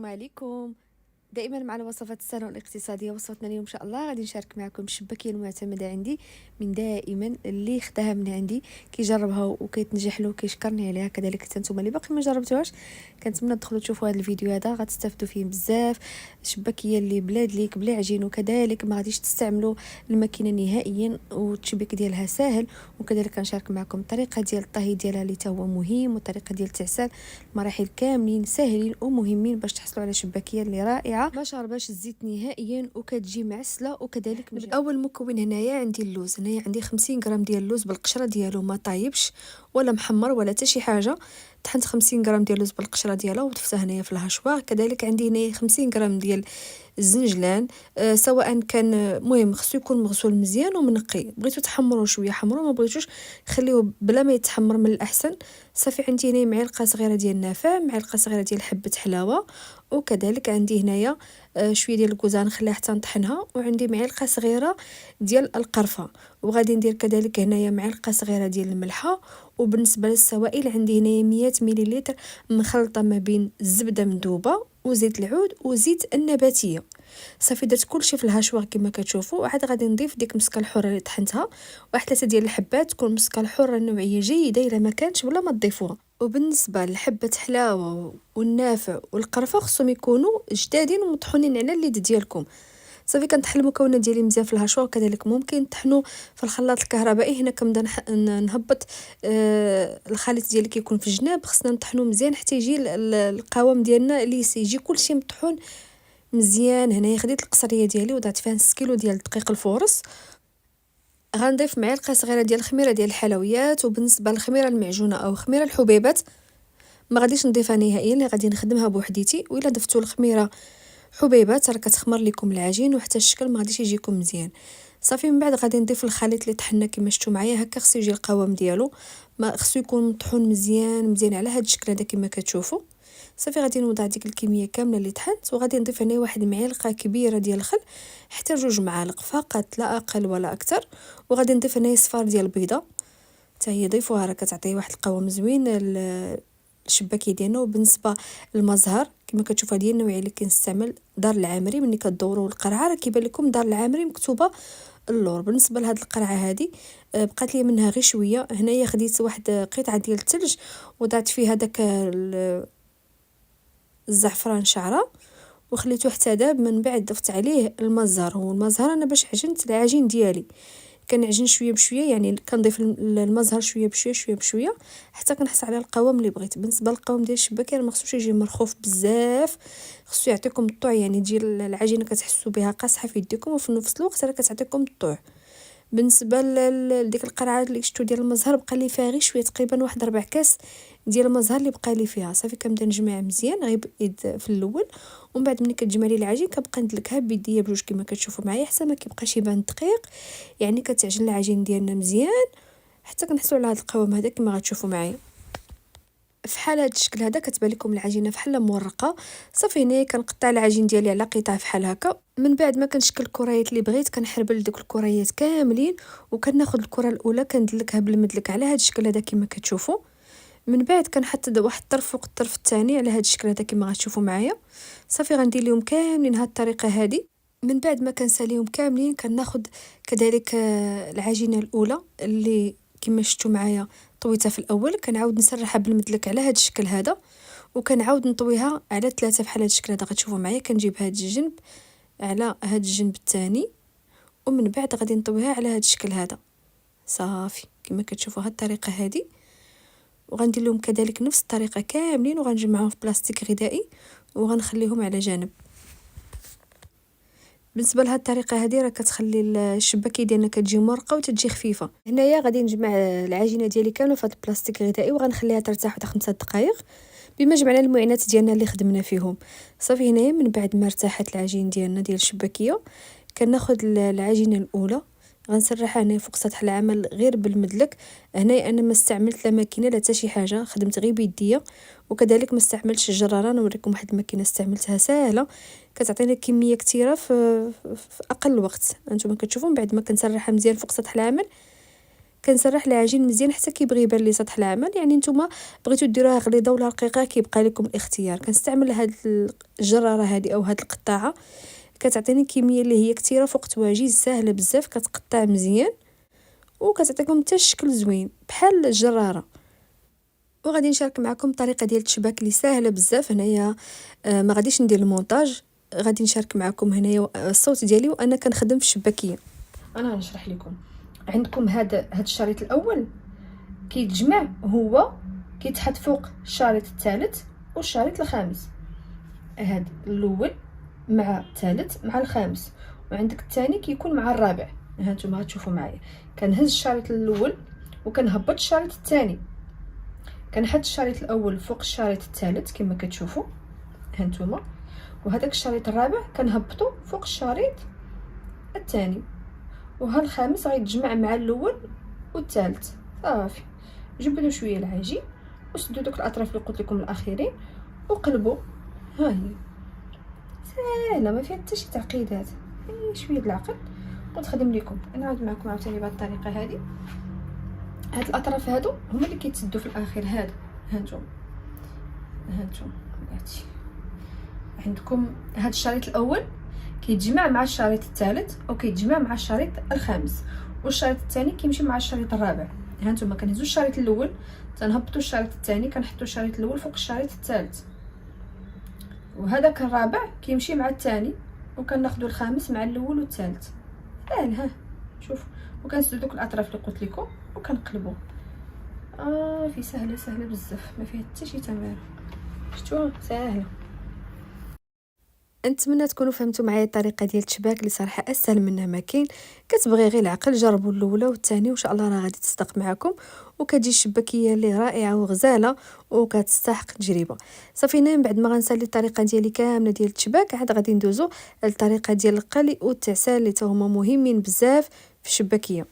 السلام عليكم. دائما مع الوصفات السهله والاقتصاديه. وصفتنا اليوم ان شاء الله غادي نشارك معكم الشباكيه المعتمده عندي من دائما، اللي خداها من عندي كيجربها وكيتنجح له وكيشكرني عليها. كذلك حتى نتوما اللي باقي ما جربتوهاش، كنتمنى تدخلوا تشوفوا هذا الفيديو هذا، غتستافدوا فيه بزاف. شباكيه اللي بلا دليك بلا عجين، وكذلك ما غاديش تستعملوا الماكينه نهائيا، والتشبيك ديالها ساهل. وكذلك كنشارك معكم الطريقه ديال الطهي ديالها اللي هو مهم، والطريقه ديال التعسال. مراحل كاملين ساهلين ومهمين باش تحصلوا على شباكيه اللي رائعه ما شارباش الزيت نهائيا وكتجي معسله. وكذلك اول مكون هنايا عندي اللوز. هنايا عندي 50 غرام ديال اللوز بالقشره ديالو، ما طايبش ولا محمر ولا حتى شي حاجه. طحنت 50 غرام ديال اللوز بالقشره ديالها وضفتها هنايا في الهاشوار. كذلك عندي هنايا 50 غرام ديال الزنجلان، سواء كان مهم خصو يكون مغسول مزيان ومنقي. بغيتو تحمروه شويه حمروه، ما بغيتوش خليوه بلا ما يتحمر من الاحسن. صافي عندي هنا معلقه صغيره ديال النافع، معلقه صغيره ديال حبه حلاوه، وكذلك عندي هنايا شويه ديال الكوزه نخليها حتى نطحنها، وعندي معلقه صغيره ديال القرفه. وغادي ندير كذلك هنايا معلقه صغيره ديال الملحه. وبالنسبه للسوائل عندي هنايا 100 مليلتر مخلطه ما بين الزبده مذوبه وزيت العود وزيت النباتيه. صافي درت كلشي في الهاشوار كما كتشوفوا. وعاد غادي نضيف ديك المسكه الحره اللي طحنتها، واحد 3 ديال الحبات، تكون مسكه الحره نوعيه جيده، الا ما كانتش ولا ما تضيفوها. وبالنسبه لحبه حلاوه والنافع والقرفه خصهم يكونوا جدادين ومطحونين على اليد ديالكم. صافي كنطحن المكونات ديالي مزيان في الهاشوار. كذلك ممكن طحنوا في الخلاط الكهربائي. هنا كنبدا نهبط الخليط ديالي كيكون في الجناب، خصنا نطحنوا مزيان حتى يجي القوام ديالنا ليس، يجي كلشي مطحون مزيان. هنايا خديت القصريه ديالي وضعت فيها نص كيلو ديال الدقيق الفورص. غنضيف معلقه صغيره ديال الخميره ديال الحلويات. وبالنسبه للخميره المعجونه او خميره الحبيبات ما غاديش نضيفها نهائيا، اللي غادي نخدمها بوحديتي. والا ضفتوا الخميره حبيبات راه كتخمر لكم العجين وحتى الشكل ما غاديش يجيكم مزيان. صافي من بعد غادي نضيف الخليط اللي طحنا كما شفتوا معايا هكا. خصو يجي القوام ديالو، ما خصو يكون مطحون مزيان مزيان على هذا الشكل هذا كما كتشوفوا. صافي غادي نوضع ديك الكميه كامله اللي طحنت، وغادي نضيف هنا واحد معلقه كبيره ديال الخل، حتى 2 معالق فقط لا اقل ولا اكثر. وغادي نضيف هنا صفار ديال البيضه حتى هي ضيفوها، راه كتعطي واحد القوام زوين الشباكيه ديالنا. وبالنسبه للمزهر كما كتشوفوا هذه النوعيه اللي كنستعمل دار العامري. ملي كدوروا القرعه راه كيبان لكم دار العامري مكتوبه اللور. بالنسبه لهاد القرعه هذه بقات لي منها غير شويه. هنايا خديت واحد قطعه ديال الثلج وضعت فيها داك الزعفران شعره وخليته حتى داب. من بعد ضفت عليه المزهر. هو المزهر انا باش عجنت العجين ديالي كنعجن شويه بشويه، يعني كنضيف المزهر شويه بشويه شويه بشويه حتى كنحصل على القوام اللي بغيت. بالنسبه للقوام ديال الشباكه ما خصوش يجي مرخوف بزاف، خصو يعطيكم الطوع، يعني تجي العجينه كتحسوا بها قاصحه في يديكم وفي نفس الوقت راه كتعطيكم الطوع. بالنسبه لديك القرعه اللي شفتوا ديال المزهر بقى لي فيها غير شويه، تقريبا واحد 4 كاس ديال المزهر اللي بقى لي فيها. صافي كنبدا نجمع مزيان غير بايد في الاول، ومن بعد ملي كتجمع لي العجين كنبقى ندلكها بيديا بجوج كما كتشوفوا معايا حتى ما كيبقاش يبان دقيق. يعني كتعجن العجين ديالنا مزيان حتى كنحصلوا على هذا القوام هذا كما غتشوفوا معايا. في حال هذا الشكل هذا كتبان لكم العجينه فحال مورقه. صافي هنا كنقطع العجين ديالي على قطع فحال هكا. من بعد ما كنشكل الكريات اللي بغيت كنحربل دوك الكريات كاملين، وكناخذ الكره الاولى كندلكها بالمدلك على هذا الشكل هذا كما كتشوفوا. من بعد كنحط واحد الطرف فوق الطرف الثاني على هذا الشكل هذا كما غتشوفوا معايا. صافي غندير لهم كاملين هذه الطريقه هذه. من بعد ما كنساليهم كاملين كناخذ كذلك العجينه الاولى اللي كما شفتوا معايا طويتها في الاول، كنعاود نسرحها بالمدلك على هذا الشكل هذا، وكنعاود نطويها على 3 بحال هذا الشكل هذا. غتشوفوا معايا كنجيب هذا الجنب على هذا الجنب الثاني، ومن بعد غادي نطويها على هذا الشكل هذا. صافي كما كتشوفوا هذه الطريقه هذه. وغندير لهم كذلك نفس الطريقه كاملين وغنجمعهم في بلاستيك غذائي وغنخليهم على جانب. بالنسبه لهاد الطريقه هذه راه كتخلي الشباكيه ديالنا كتجي مرقه وتجي خفيفه. هنايا غادي نجمع العجينه ديالي كامله في هذا البلاستيك الغذائي وغنخليها ترتاح واحد 5 دقائق بما جمعنا المعينات ديالنا اللي خدمنا فيهم. صافي هنايا من بعد ما ارتاحت العجين ديالنا ديال الشباكيه كناخذ العجينه الاولى غنسرحها هنا فوق سطح العمل غير بالمدلك. هنايا انا ما استعملت لا ماكينه لا حتى شي حاجه، خدمت غير بيديا. وكذلك ما استعملتش الجراره. نوريكم واحد الماكينه استعملتها ساهله كتعطينا كميه كثيره في اقل وقت. انتم كتشوفوا من بعد ما كنسرحها مزيان فوق سطح العمل كنسرح العجين مزيان حتى كيبغي يبان لي سطح العمل. يعني نتوما بغيتو ديروها غليظه ولا رقيقه كيبقى لكم الاختيار. كنستعمل هاد الجراره هذه او هاد القطاعه، كتعطيني كميه اللي هي كثيره فوق تواجيز، سهله بزاف، كتقطع مزيان وكتعطيكم حتى الشكل زوين بحال الجراره. وغادي نشارك معكم طريقه ديال التشباك اللي سهله بزاف. هنايا ما غاديش ندير المونتاج، غادي نشارك معكم هنايا الصوت ديالي وانا كنخدم في الشباكيه. انا غنشرح لكم. عندكم هاد الشريط الاول كيتجمع، هو كيتحط فوق الشريط الثالث والشريط الخامس. هاد الاول مع الثالث مع الخامس، وعندك الثاني كيكون مع الرابع. ها نتوما غتشوفوا معايا. كنهز الشريط الاول وكنهبط الشريط الثاني، كنحط الشريط الاول فوق الشريط الثالث كما كتشوفوا ها نتوما، وهذاك الشريط الرابع كنهبطو فوق الشريط الثاني، وها الخامس غيتجمع مع الاول والثالث. صافي، جبدوا شويه العجين وسدوا دوك الاطراف اللي قلت لكم الاخيرين وقلبوا. ها هي سهله ما فيها حتى شي تعقيدات، شويه العقل ونخدم لكم. نعاود معكم عاوتاني بهذه الطريقه هذه. هاد الاطراف هادو هما اللي كيتسدوا في الاخير. هادو هانتوما بلاتي، عندكم هاد الشريط الاول كيتجمع مع الشريط الثالث وكيتجمع مع الشريط الخامس، والشريط الثاني كيمشي مع الشريط الرابع. هانتوما كنهزوا الشريط الاول تنهبطوا الشريط الثاني، كنحطوا الشريط الاول فوق الشريط الثالث، وهذاك الرابع كيمشي مع الثاني، وكناخذوا الخامس مع الاول والثالث. ساهل ها شوف، وكنسدوا دوك الاطراف اللي قلت لكم وكنقلبوا. في سهله بزاف ما فيها حتى شي تماره. شفتوها ساهله. نتمنى تكونوا فهمتوا معايا الطريقه ديال التشباك اللي صراحه اسهل منها ما كاين. كتبغي غير العقل، جربوا الاولى والثانيه وان شاء الله راه غادي تصدق معكم وكتجي الشباكيه اللي رائعه وغزاله وكتستحق التجربه. صافي من بعد ما غنسالي الطريقه ديالي كامله ديال التشباك، عاد غادي ندوزو للطريقه ديال القلي والتعسال اللي هما مهمين بزاف في الشباكيه.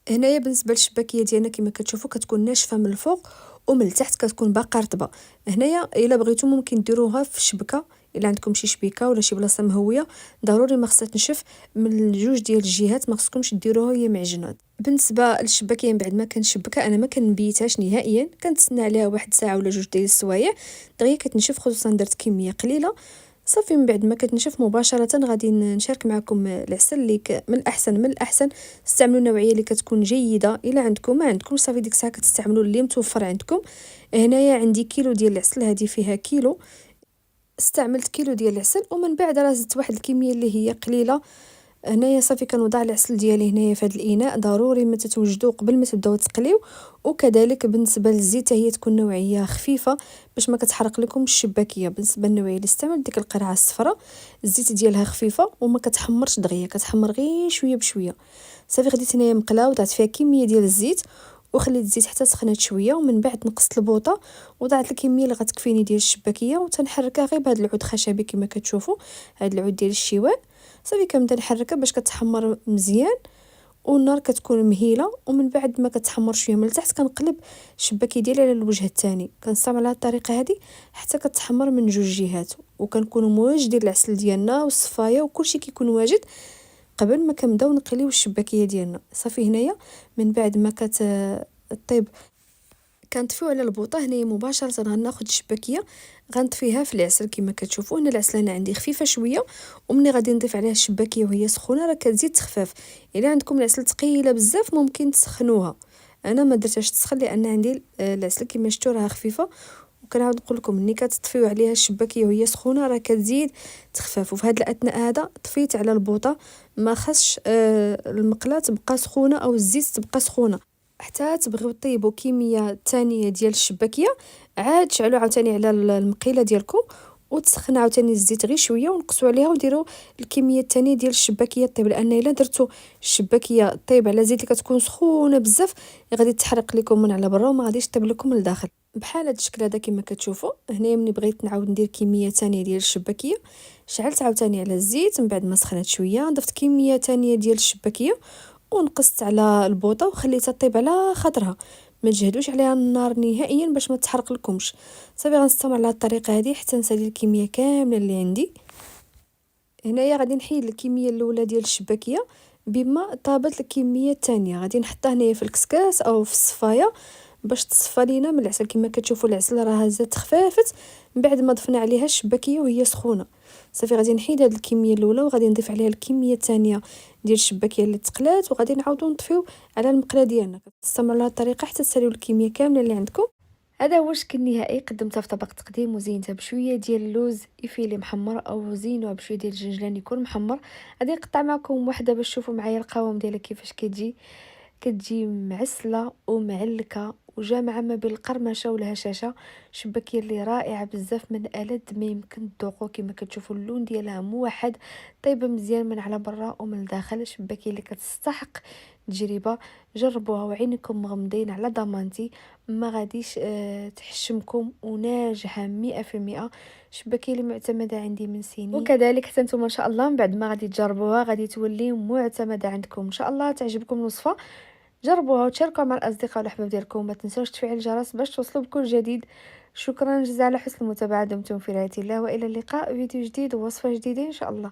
هنايا بالنسبه للشباكيه ديالنا كما كتشوفوا كتكون ناشفه من الفوق ومن التحت كتكون باقا رطبه. هنايا الا بغيتو ممكن ديروها في الشبكه، الا عندكم شي شبيكه ولا شي بلاصه مهويه ضروري ما خصها تنشف من الجوج ديال الجهات، ما خصكمش ديروها هي معجنات. بالنسبه للشباكيه من بعد ما كنشبكها انا ما كنبيتهاش نهائيا، كنتسنى عليها واحد ساعه ولا جوج ديال السوايع دغيا كتنشف، خصوصا درت كميه قليله. صافي من بعد ما كتنشف مباشره غادي نشارك معكم العسل اللي من الاحسن استعملوا النوعيه اللي كتكون جيده. الا عندكم ما عندكم صافي ديك الساعه كتستعملوا اللي متوفر عندكم. هنايا عندي كيلو ديال العسل، هذه فيها كيلو، استعملت كيلو ديال العسل ومن بعد راه زدت واحد الكميه اللي هي قليله. هنايا صافي كنوضع العسل ديالي هنايا في هذا الاناء، ضروري ما تتوجدوا قبل ما تبداو تقليو. وكذلك بالنسبه للزيت هي تكون نوعيه خفيفه باش ما كتحرق لكم الشباكيه. بالنسبه للنوعيه اللي استعملت ديك القرعه الصفراء الزيت ديالها خفيفه وما كتحمرش دغيا، كتحمر غير شويه بشويه. صافي خديت هنايا مقله وضعت فيها كميه ديال الزيت وخليت الزيت حتى سخنات شويه، ومن بعد نقصت البوطه وضعت الكميه اللي غتكفيني ديال الشباكيه وتنحركها غير بهذا العود خشبي كما كتشوفوا، هذا العود ديال الشوان. صافي كنبدا نحركها باش كتحمر مزيان والنار كتكون مهيله، ومن بعد ما كتحمر شويه من التحت كنقلب الشباكيه ديالي على الوجه الثاني. كنستعمل على الطريقه هذه حتى كتحمر من جوج جهات، وكنكونوا مواجدين العسل ديالنا والصفايه وكلشي كيكون واجد قبل ما كنبداو نقليو الشباكيه ديالنا. صافي هنايا من بعد ما كتطيب كنطفيو على البوطه. هنايا مباشره غناخذ الشباكيه غنطفيها في العسل كما كتشوفوا. هنا العسل انا عندي خفيفه شويه، ومني غادي نضيف عليها الشباكيه وهي سخونه راه كتزيد تخفاف. الا عندكم العسل ثقيله بزاف ممكن تسخنوها، انا ما درتهاش تسخن لان عندي العسل كما شفتوا راه خفيفه. وكنعاود نقول لكم ملي كتطفيو عليها الشباكيه وهي سخونه راه كتزيد تخفاف. وفي هذا الاثناء هذا طفيت على البوطه، ما خصش المقله تبقى سخونه او الزيت تبقى سخونه. حتى تبغيو طيبوا كميه ثانيه ديال الشباكيه عاد شعلوا عاوتاني على المقيله ديالكم وتسخن عاوتاني الزيت غير شويه ونقصوا عليها وديروا الكميه الثانيه ديال الشباكيه طيب، لان الا درتوا الشباكيه طيب على زيت اللي كتكون سخونه بزاف غادي تحرق لكم من على برا وما غاديش طيب لكم لداخل بحال هذا الشكل هذا كما كتشوفوا. هنايا ملي بغيت نعاود ندير كميه ثانيه ديال الشباكيه شعلت عاوتاني على الزيت، من بعد ما سخنت شويه ضفت كميه ثانيه ديال الشباكيه ونقصت على البوطه وخليتها طيب على خاطرها، ما تجهدوش عليها النار نهائيا باش ما تحرق لكمش. صافي غنستمر على الطريقه هذه حتى نسالي الكميه كامله اللي عندي. هنايا غادي نحيد الكميه الاولى ديال الشباكيه بما طابت الكميه الثانيه. غادي نحطها هنايا في الكسكاس او في الصفايه باش تصفى لينا من العسل. كما كتشوفوا العسل راه هزات خفافت من بعد ما ضفنا عليها الشباكيه وهي سخونه. صافي غادي نحيد هاد الكميه الاولى وغادي نضيف عليها الكميه الثانيه ديال الشباكيه اللي تقلات، وغادي نعاودو نطفيو على المقله ديالنا. تستمروا على الطريقه حتى تساليو الكميه كامله اللي عندكم. هذا هو الشكل النهائي. قدمتها في طبق تقديم وزينتها بشويه ديال اللوز يفيلي محمر او زينوها بشويه ديال الجنجلان يكون محمر. غادي نقطع معكم واحده باش تشوفوا معايا القوام ديالها كيفاش كتجي معسله ومعلكه وجامعه ما بين القرمشه والهشاشه. شباكيه اللي رائعه بزاف، من ألذ ما يمكن تذوقوا. كما كتشوفوا اللون ديالها موحد، طيبه مزيان من على برا ومن الداخل. شباكيه اللي كتستحق تجربه. جربوها وعينكم مغمضين على ضمانتي، ما غاديش تحشمكم، وناجحه 100%. شباكيه اللي معتمده عندي من سنين، وكذلك حتى نتوما ان شاء الله من بعد ما غادي تجربوها غادي تولي معتمده عندكم. ان شاء الله تعجبكم الوصفه. جربوها وتشاركوها مع الاصدقاء والاحباب ديالكم. ما تنساوش تفعيل الجرس باش توصلوا بكل جديد. شكرا جزيلا على حسن المتابعه. دمتم في رعايه الله، والى اللقاء. فيديو جديد ووصفه جديده ان شاء الله.